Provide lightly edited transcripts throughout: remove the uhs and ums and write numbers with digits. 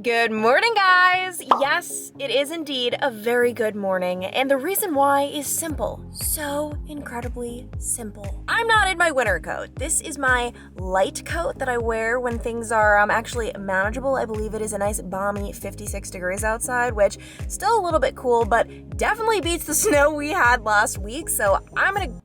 Good morning, guys! Yes, it is indeed a very good morning, and the reason why is simple. So incredibly simple. I'm not in my winter coat. This is my light coat that I wear when things are actually manageable. I believe it is a nice balmy 56 degrees outside, which still a little bit cool, but definitely beats the snow we had last week, so I'm gonna...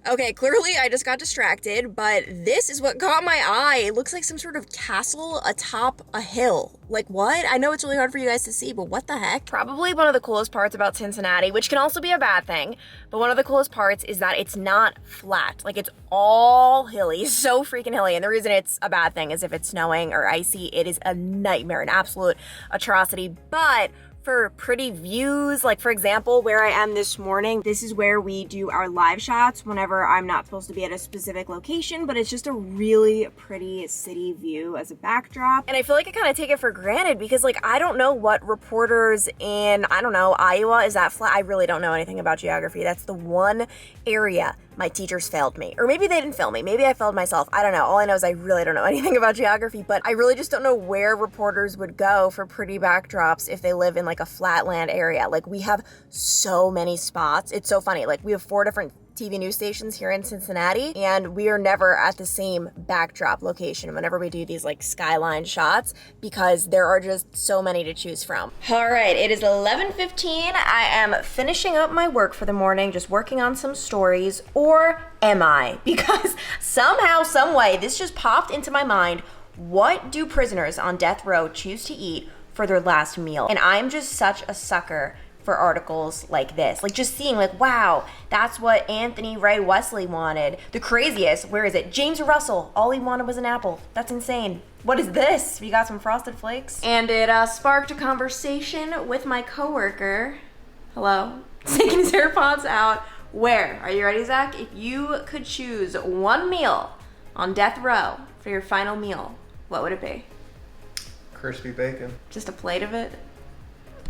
Okay, clearly I just got distracted, but this is what caught my eye. It looks like some sort of castle atop a hill. Like, what? I know it's really hard for you guys to see, but what the heck? Probably one of the coolest parts about Cincinnati, which can also be a bad thing, but one of the coolest parts is that it's not flat. Like, it's all hilly, so freaking hilly. And the reason it's a bad thing is if it's snowing or icy, it is a nightmare, an absolute atrocity. But for pretty views, like for example, where I am this morning, this is where we do our live shots whenever I'm not supposed to be at a specific location, but it's just a really pretty city view as a backdrop. And I feel like I kind of take it for granted because like, I don't know what reporters in, I don't know, Iowa, is that flat? I really don't know anything about geography. That's the one area my teachers failed me. Or maybe they didn't fail me. Maybe I failed myself. I don't know. All I know is I really don't know anything about geography, but I really just don't know where reporters would go for pretty backdrops if they live in like a flatland area. Like we have so many spots. It's so funny. Like we have 4 different TV news stations here in Cincinnati, and we are never at the same backdrop location whenever we do these like skyline shots because there are just so many to choose from. All right, it is 11:15. I am finishing up my work for the morning, just working on some stories, or am I? Because somehow, some way, this just popped into my mind. What do prisoners on death row choose to eat for their last meal? And I'm just such a sucker for articles like this. Like just seeing like, wow, that's what Anthony Ray Wesley wanted. The craziest, where is it? James Russell, all he wanted was an apple. That's insane. What is this? We got some Frosted Flakes. And it sparked a conversation with my coworker. Hello? Taking his AirPods out. Where? Are you ready, Zach? If you could choose one meal on death row for your final meal, what would it be? Crispy bacon. Just a plate of it?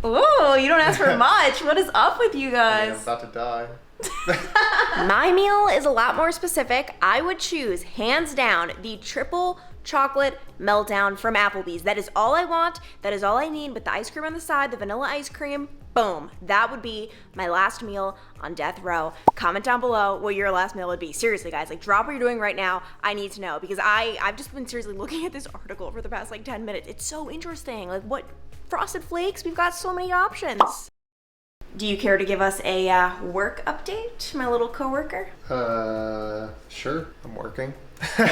Oh, you don't ask for much. What is up with you guys? I'm about to die. My meal is a lot more specific. I would choose, hands down, the triple chocolate meltdown from Applebee's. That is all I want. That is all I need. With the ice cream on the side, the vanilla ice cream, boom. That would be my last meal on death row. Comment down below what your last meal would be. Seriously, guys, like drop what you're doing right now. I need to know because I've just been seriously looking at this article for the past like 10 minutes. It's so interesting. Like what? Frosted Flakes, we've got so many options. Do you care to give us a work update, my little coworker? Sure, I'm working. Come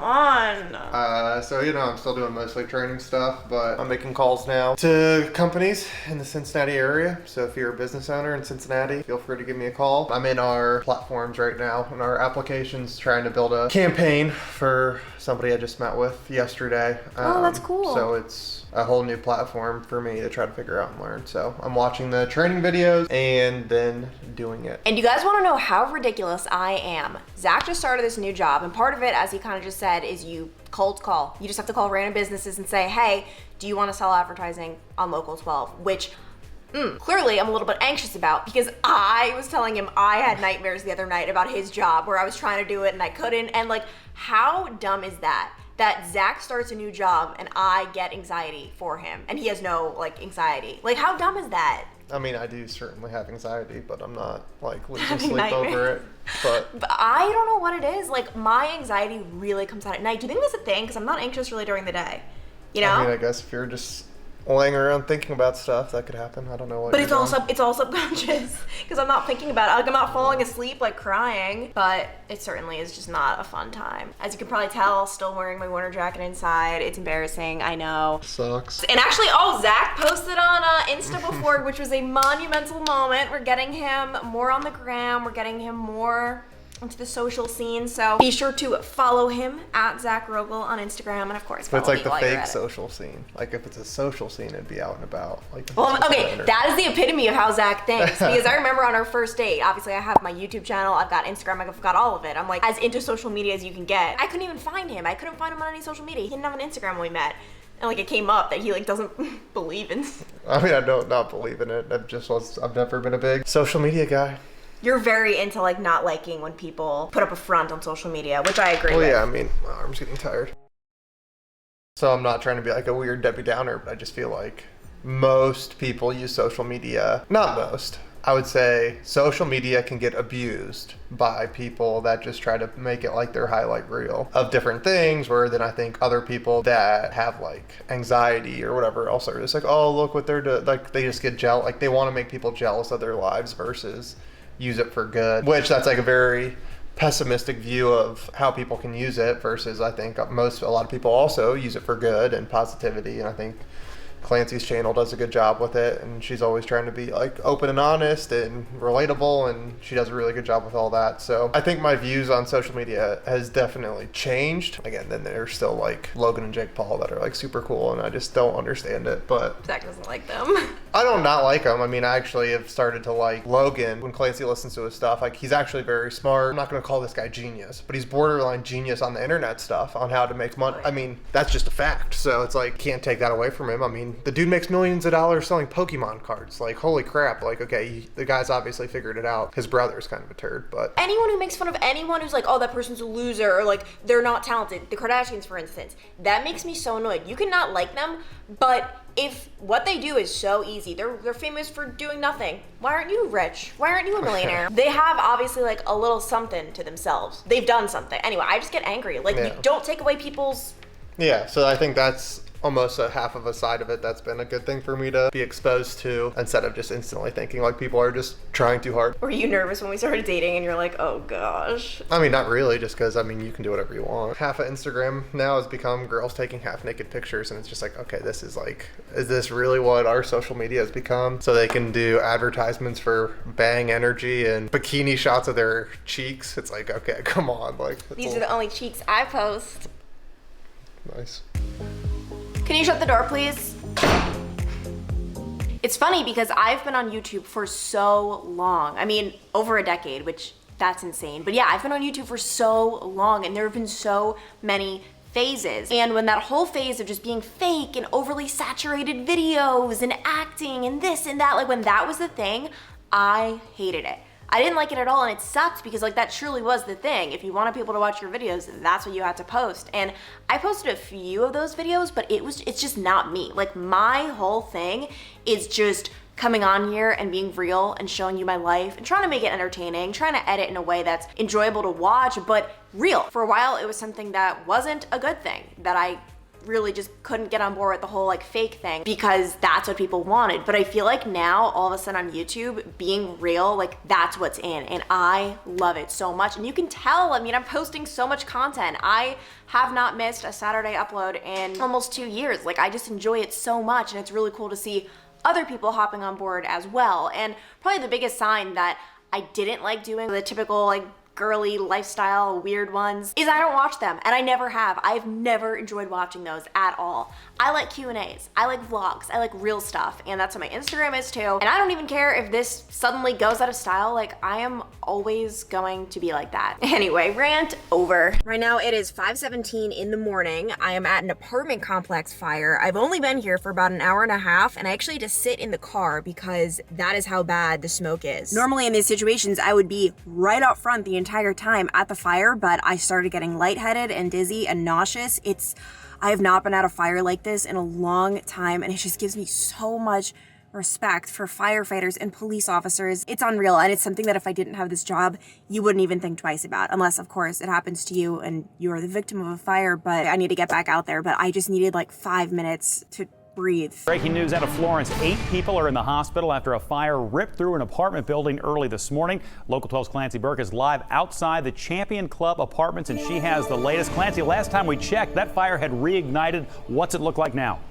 on. So, I'm still doing mostly training stuff, but I'm making calls now to companies in the Cincinnati area. So if you're a business owner in Cincinnati, feel free to give me a call. I'm in our platforms right now, in our applications, trying to build a campaign for somebody I just met with yesterday. Oh, that's cool. So it's a whole new platform for me to try to figure out and learn. So I'm watching the training videos and then doing it. And you guys want to know how ridiculous I am? Zach just started this new job, and part of it, as he kind of just said, is you cold call. You just have to call random businesses and say, hey, do you want to sell advertising on Local 12? Which clearly I'm a little bit anxious about because I was telling him I had nightmares the other night about his job where I was trying to do it and I couldn't. And like, how dumb is that? That Zach starts a new job and I get anxiety for him and he has no like anxiety. Like, how dumb is that? I mean, I do certainly have anxiety, but I'm not like losing Having sleep nightmares. over it. But I don't know what it is. Like, my anxiety really comes out at night. Do you think that's a thing? Because I'm not anxious really during the day. You know? I mean, I guess if you're just laying around thinking about stuff, that could happen. I don't know what. But it's all subconscious because I'm not thinking about it. Like, I'm not falling asleep like crying, but it certainly is just not a fun time. As you can probably tell, still wearing my winter jacket inside. It's embarrassing, I know. Sucks. And actually, Zach posted on Insta before, which was a monumental moment. We're getting him more on the gram. We're getting him more into the social scene, so be sure to follow him at Zach Rogel on Instagram, and of course But follow it's like me while the you're fake at it. social scene. Like if it's a social scene, it'd be out and about. Like Well, okay, that is the epitome of how Zach thinks. Because I remember on our first date, obviously I have my YouTube channel, I've got Instagram, I've got all of it. I'm like as into social media as you can get. I couldn't even find him. I couldn't find him on any social media. He didn't have an Instagram when we met. And like it came up that he like doesn't believe in. I mean, I don't not believe in it. I've never been a big social media guy. You're very into like not liking when people put up a front on social media, which I agree Well, with. yeah, I mean, my arm's getting tired. So I'm not trying to be like a weird Debbie Downer, but I just feel like most people use social media. Not most. I would say social media can get abused by people that just try to make it like their highlight reel of different things, where then I think other people that have like anxiety or whatever else are just like, oh, look what they're doing. Like they just get jealous. Like they want to make people jealous of their lives versus use it for good, which that's like a very pessimistic view of how people can use it versus I think a lot of people also use it for good and positivity. And I think Clancy's channel does a good job with it, and she's always trying to be like open and honest and relatable, and she does a really good job with all that. So I think my views on social media has definitely changed. Again, then there's still like Logan and Jake Paul that are like super cool, and I just don't understand it. But Zach doesn't like them. I don't not like them. I mean, I actually have started to like Logan when Clancy listens to his stuff. Like he's actually very smart. I'm not going to call this guy genius, but he's borderline genius on the internet stuff on how to make money. I mean, that's just a fact. So it's like can't take that away from him. I mean, the dude makes millions of dollars selling Pokemon cards. Like, holy crap. Like, okay, the guy's obviously figured it out. His brother's kind of a turd, but Anyone who makes fun of anyone who's like, oh, that person's a loser, or like, they're not talented, the Kardashians, for instance, that makes me so annoyed. You cannot like them, but if what they do is so easy, they're famous for doing nothing. Why aren't you rich? Why aren't you a millionaire? They have obviously like a little something to themselves. They've done something. Anyway, I just get angry. Like, you don't take away people's... Yeah, so I think that's almost a half of a side of it that's been a good thing for me to be exposed to, instead of just instantly thinking like people are just trying too hard. Were you nervous when we started dating and you're like, oh gosh? I mean, not really, just because, I mean, you can do whatever you want. Half of Instagram now has become girls taking half-naked pictures, and it's just like, okay, this is like, is this really what our social media has become? So they can do advertisements for Bang Energy and bikini shots of their cheeks. It's like, okay, come on. Like, These are the only cheeks I post. Nice. Can you shut the door, please? It's funny because I've been on YouTube for so long. I mean, over a decade, which that's insane. But yeah, I've been on YouTube for so long, and there have been so many phases. And when that whole phase of just being fake and overly saturated videos and acting and this and that, like when that was the thing, I hated it. I didn't like it at all, and it sucked because like that truly was the thing. If you wanted people to watch your videos, that's what you had to post. And I posted a few of those videos, but it's just not me. Like my whole thing is just coming on here and being real and showing you my life and trying to make it entertaining, trying to edit in a way that's enjoyable to watch, but real. For a while, it was something that wasn't a good thing, that I really just couldn't get on board with the whole like fake thing because that's what people wanted. But I feel like now all of a sudden on YouTube, being real, like that's what's in, and I love it so much. And you can tell, I mean, I'm posting so much content. I have not missed a Saturday upload in almost 2 years. Like I just enjoy it so much, and it's really cool to see other people hopping on board as well. And probably the biggest sign that I didn't like doing the typical like girly lifestyle weird ones is I don't watch them, and I never have. I've never enjoyed watching those at all. I like Q&As, I like vlogs, I like real stuff, and that's what my Instagram is too. And I don't even care if this suddenly goes out of style. Like I am always going to be like that. Anyway, rant over. Right now it is 5:17 in the morning. I am at an apartment complex fire. I've only been here for about an hour and a half, and I actually had to sit in the car because that is how bad the smoke is. Normally in these situations I would be right out front the entire time at the fire, but I started getting lightheaded and dizzy and nauseous. I have not been at a fire like this in a long time, and it just gives me so much respect for firefighters and police officers. It's unreal, and it's something that if I didn't have this job, you wouldn't even think twice about, unless of course it happens to you and you're the victim of a fire. But I need to get back out there, but I just needed like 5 minutes to breathe. Breaking news out of Florence. 8 people are in the hospital after a fire ripped through an apartment building early this morning. Local 12's Clancy Burke is live outside the Champion Club Apartments, and she has the latest. Clancy, last time we checked, that fire had reignited. What's it look like now?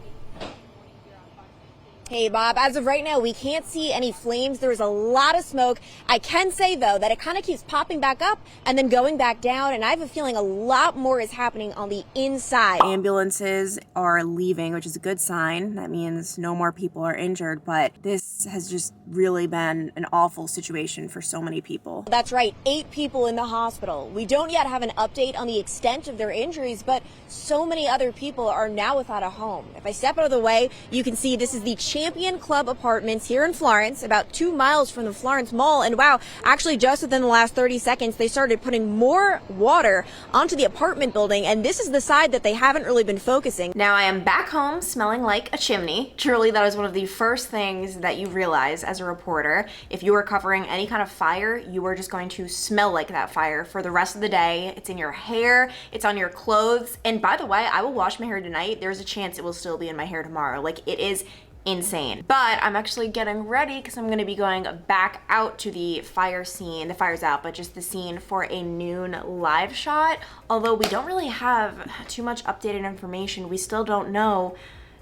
Hey, Bob, as of right now, we can't see any flames. There's a lot of smoke. I can say, though, that it kind of keeps popping back up and then going back down, and I have a feeling a lot more is happening on the inside. Ambulances are leaving, which is a good sign. That means no more people are injured, but this has just really been an awful situation for so many people. That's right, 8 people in the hospital. We don't yet have an update on the extent of their injuries, but so many other people are now without a home. If I step out of the way, you can see this is the Champion Club Apartments here in Florence, about 2 miles from the Florence Mall. And wow, actually just within the last 30 seconds, they started putting more water onto the apartment building. And this is the side that they haven't really been focusing. Now I am back home smelling like a chimney. Truly, that is one of the first things that you realize as a reporter. If you are covering any kind of fire, you are just going to smell like that fire for the rest of the day. It's in your hair, it's on your clothes. And by the way, I will wash my hair tonight. There's a chance it will still be in my hair tomorrow. Like, it is insane. But I'm actually getting ready because I'm going to be going back out to the fire scene. The fire's out, but just the scene for a noon live shot. Although we don't really have too much updated information. We still don't know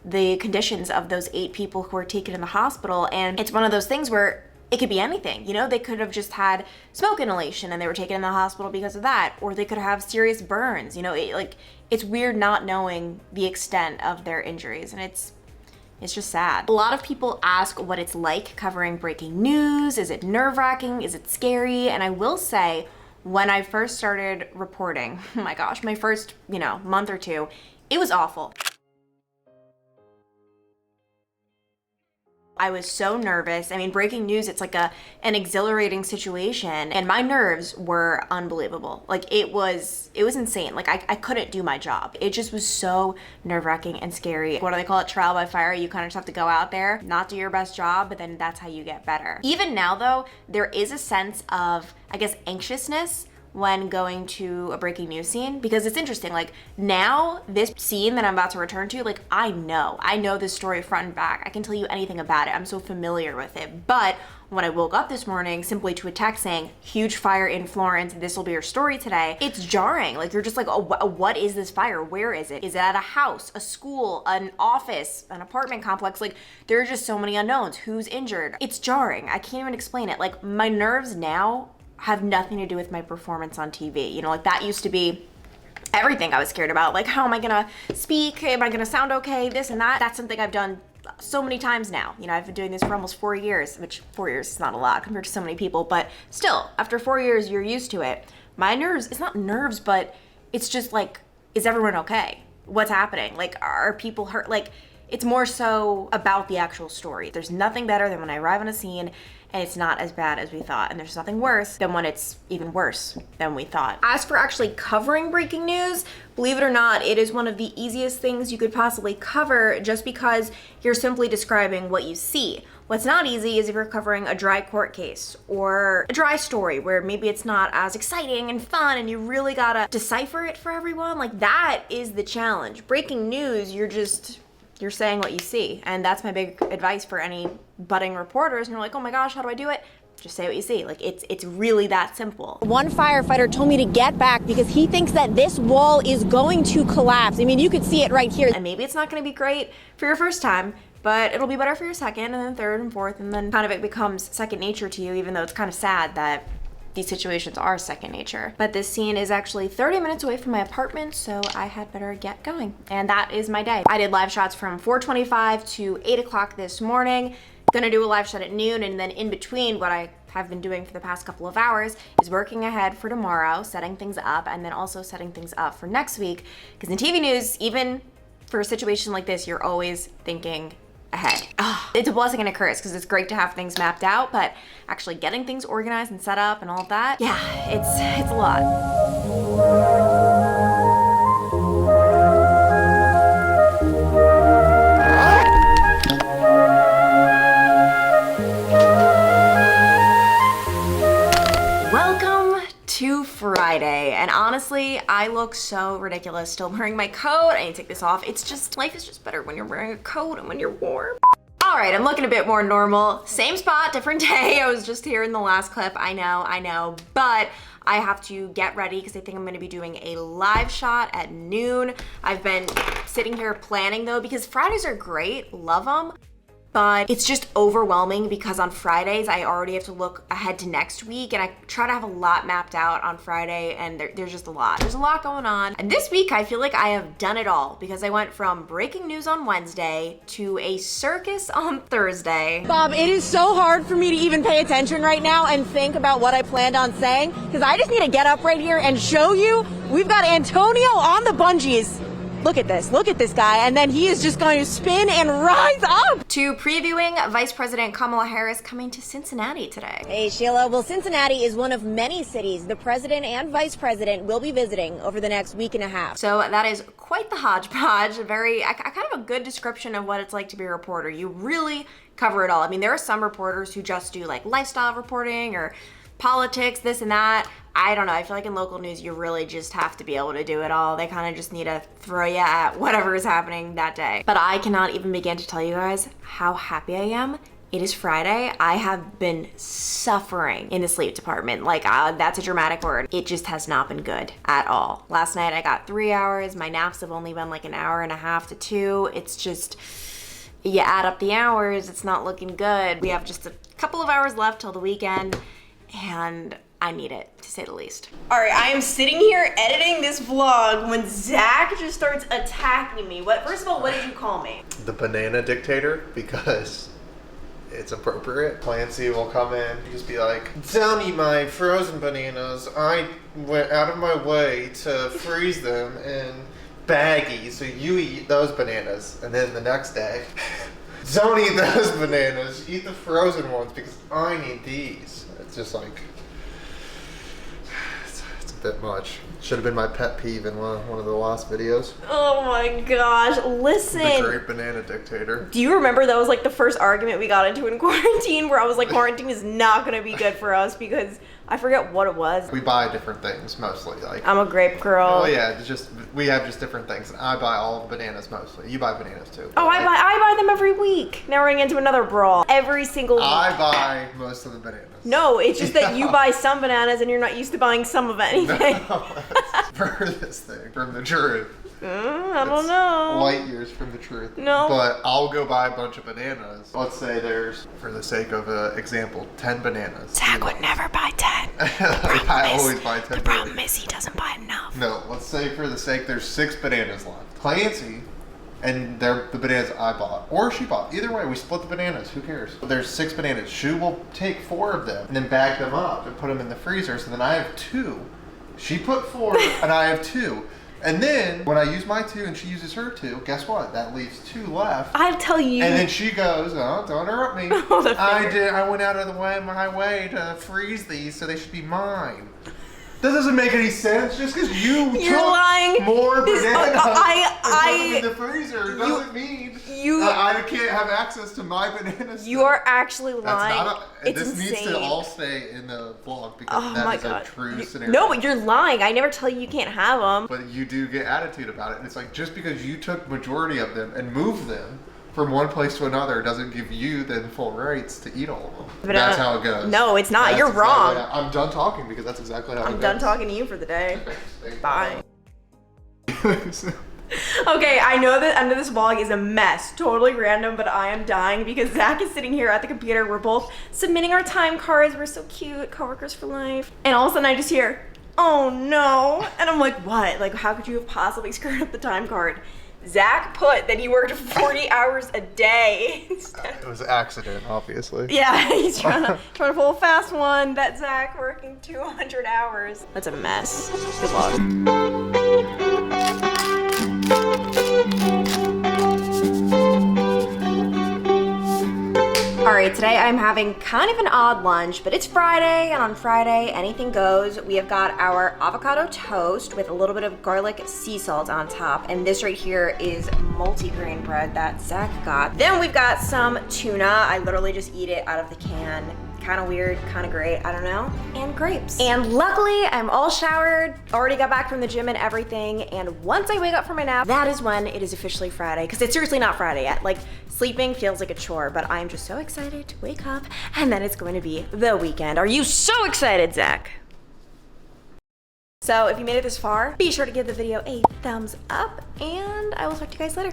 the conditions of those 8 people who were taken in the hospital. And it's one of those things where it could be anything. You know, they could have just had smoke inhalation and they were taken in the hospital because of that. Or they could have serious burns. You know, it's weird not knowing the extent of their injuries. And it's just sad. A lot of people ask what it's like covering breaking news. Is it nerve-wracking? Is it scary? And I will say, when I first started reporting, oh my gosh, my first, month or two, it was awful. I was so nervous. I mean, breaking news, it's like an exhilarating situation, and my nerves were unbelievable. Like, it was insane. Like, I couldn't do my job. It just was so nerve-wracking and scary. What do they call it? Trial by fire. You kind of just have to go out there, not do your best job, but then that's how you get better. Even now, though, there is a sense of, I guess, anxiousness when going to a breaking news scene, because it's interesting. Like, now this scene that I'm about to return to, like, I know this story front and back. I can tell you anything about it. I'm so familiar with it. But when I woke up this morning simply to a text saying huge fire in Florence, this will be your story today, it's jarring. Like, you're just like, oh, what is this fire? Where is it? Is it at a house, a school, an office, an apartment complex? Like, there are just so many unknowns. Who's injured? It's jarring. I can't even explain it. Like, my nerves now have nothing to do with my performance on TV. You know, like, that used to be everything I was scared about. Like, how am I gonna speak? Am I gonna sound okay? This and that. That's something I've done so many times now. You know, I've been doing this for almost 4 years, which 4 years is not a lot compared to so many people, but still, after 4 years, you're used to it. My nerves, it's not nerves, but it's just like, is everyone okay? What's happening? Like, are people hurt? Like, it's more so about the actual story. There's nothing better than when I arrive on a scene and it's not as bad as we thought. And there's nothing worse than when it's even worse than we thought. As for actually covering breaking news, believe it or not, it is one of the easiest things you could possibly cover, just because you're simply describing what you see. What's not easy is if you're covering a dry court case or a dry story where maybe it's not as exciting and fun and you really gotta decipher it for everyone. Like, that is the challenge. Breaking news, you're saying what you see. And that's my big advice for any budding reporters. And you're like, oh my gosh, how do I do it? Just say what you see. Like, it's really that simple. One firefighter told me to get back because he thinks that this wall is going to collapse. I mean, you could see it right here. And maybe it's not gonna be great for your first time, but it'll be better for your second and then third and fourth, and then kind of it becomes second nature to you, even though it's kind of sad that these situations are second nature. But this scene is actually 30 minutes away from my apartment, so I had better get going. And that is my day. I did live shots from 4:25 to 8 o'clock this morning. Gonna do a live shot at noon, and then in between, what I have been doing for the past couple of hours is working ahead for tomorrow, setting things up, and then also setting things up for next week. Because in TV news, even for a situation like this, you're always thinking ahead. It's a blessing and a curse, because it's great to have things mapped out, but actually getting things organized and set up and all of that, yeah, it's a lot. To Friday, and honestly, I look so ridiculous still wearing my coat. I need to take this off. It's just, life is just better when you're wearing a coat and when you're warm. All right, I'm looking a bit more normal. Same spot, different day. I was just here in the last clip. I know, but I have to get ready because I think I'm gonna be doing a live shot at noon. I've been sitting here planning though, because Fridays are great, love them. But it's just overwhelming because on Fridays, I already have to look ahead to next week, and I try to have a lot mapped out on Friday, and there's just a lot. There's a lot going on. And this week, I feel like I have done it all, because I went from breaking news on Wednesday to a circus on Thursday. Bob, it is so hard for me to even pay attention right now and think about what I planned on saying, because I just need to get up right here and show you we've got Antonio on the bungees. Look at this guy, and then he is just going to spin and rise up to previewing Vice President Kamala Harris coming to Cincinnati today. Hey Sheila, well Cincinnati is one of many cities the president and vice president will be visiting over the next week and a half. So that is quite the hodgepodge, kind of a good description of what it's like to be a reporter. You really cover it all. I mean, there are some reporters who just do like lifestyle reporting or politics, this and that. I don't know, I feel like in local news you really just have to be able to do it all. They kind of just need to throw you at whatever is happening that day. But I cannot even begin to tell you guys how happy I am. It is Friday. I have been suffering in the sleep department. Like, that's a dramatic word. It just has not been good at all. Last night I got 3 hours. My naps have only been like an hour and a half to 2. It's just, you add up the hours, it's not looking good. We have just a couple of hours left till the weekend, and I need it, to say the least. All right, I am sitting here editing this vlog when Zach just starts attacking me. First of all, what did you call me? The banana dictator, because it's appropriate. Clancy will come in and just be like, don't eat my frozen bananas. I went out of my way to freeze them in baggies, so you eat those bananas. And then the next day, don't eat those bananas. Eat the frozen ones because I need these. It's just like, it's a bit much. Should have been my pet peeve in one of the last videos. Oh my gosh, listen. The great banana dictator. Do you remember that was like the first argument we got into in quarantine where I was like, quarantine is not gonna be good for us because I forget what it was. We buy different things mostly. Like, I'm a grape girl. Oh yeah, it's just we have just different things. I buy all the bananas mostly. You buy bananas too. Oh, I buy them every week. Now we're getting into another brawl. Every single week. I buy most of the bananas. No, it's just that you buy some bananas and you're not used to buying some of anything. No, that's furthest thing from the truth. I don't know. Light years from the truth. No. But I'll go buy a bunch of bananas. Let's say there's, for the sake of an example, 10 bananas. Zach would never buy 10. I always buy 10 The problem is he doesn't buy enough. No, let's say for the sake there's 6 bananas left. Clancy, and they're the bananas I bought, or she bought. Either way, we split the bananas. Who cares? There's 6 bananas. She will take 4 of them and then bag them up and put them in the freezer. So then I have 2. She put 4 and I have 2. And then when I use my 2 and she uses her 2, guess what? That leaves 2 left. I'll tell you. And then she goes, "Oh, don't interrupt me. I went out of my way to freeze these, so they should be mine." That doesn't make any sense. Just because you're lying. More bananas and put them in I the freezer doesn't mean I can't have access to my bananas. You are actually lying. It's this insane. needs to all stay in the vlog because that is a true scenario. No, but you're lying. I never tell you you can't have them. But you do get attitude about it. And it's like, just because you took majority of them and moved them from one place to another doesn't give you then full rights to eat all of them. But that's how it goes. No, it's not. You're wrong. I'm done talking because that's exactly how it goes. I'm done talking to you for the day. Bye. Okay. Okay, I know the end of this vlog is a mess, totally random, but I am dying because Zach is sitting here at the computer. We're both submitting our time cards. We're so cute, coworkers for life. And all of a sudden I just hear, "Oh no." And I'm like, what? Like, how could you have possibly screwed up the time card? Zach put that he worked 40 hours a day. It was an accident, obviously. Yeah, he's trying to pull a fast one. That Zach working 200 hours. That's a mess. Good luck. Alright, today I'm having kind of an odd lunch, but it's Friday, and on Friday, anything goes. We have got our avocado toast with a little bit of garlic sea salt on top, and this right here is multi-grain bread that Zach got. Then we've got some tuna. I literally just eat it out of the can. Kind of weird, kind of great, I don't know. And grapes. And luckily, I'm all showered, already got back from the gym and everything, and once I wake up from my nap, that is when it is officially Friday, because it's seriously not Friday yet. Like, sleeping feels like a chore, but I'm just so excited to wake up, and then it's going to be the weekend. Are you so excited, Zach? So if you made it this far, be sure to give the video a thumbs up, and I will talk to you guys later.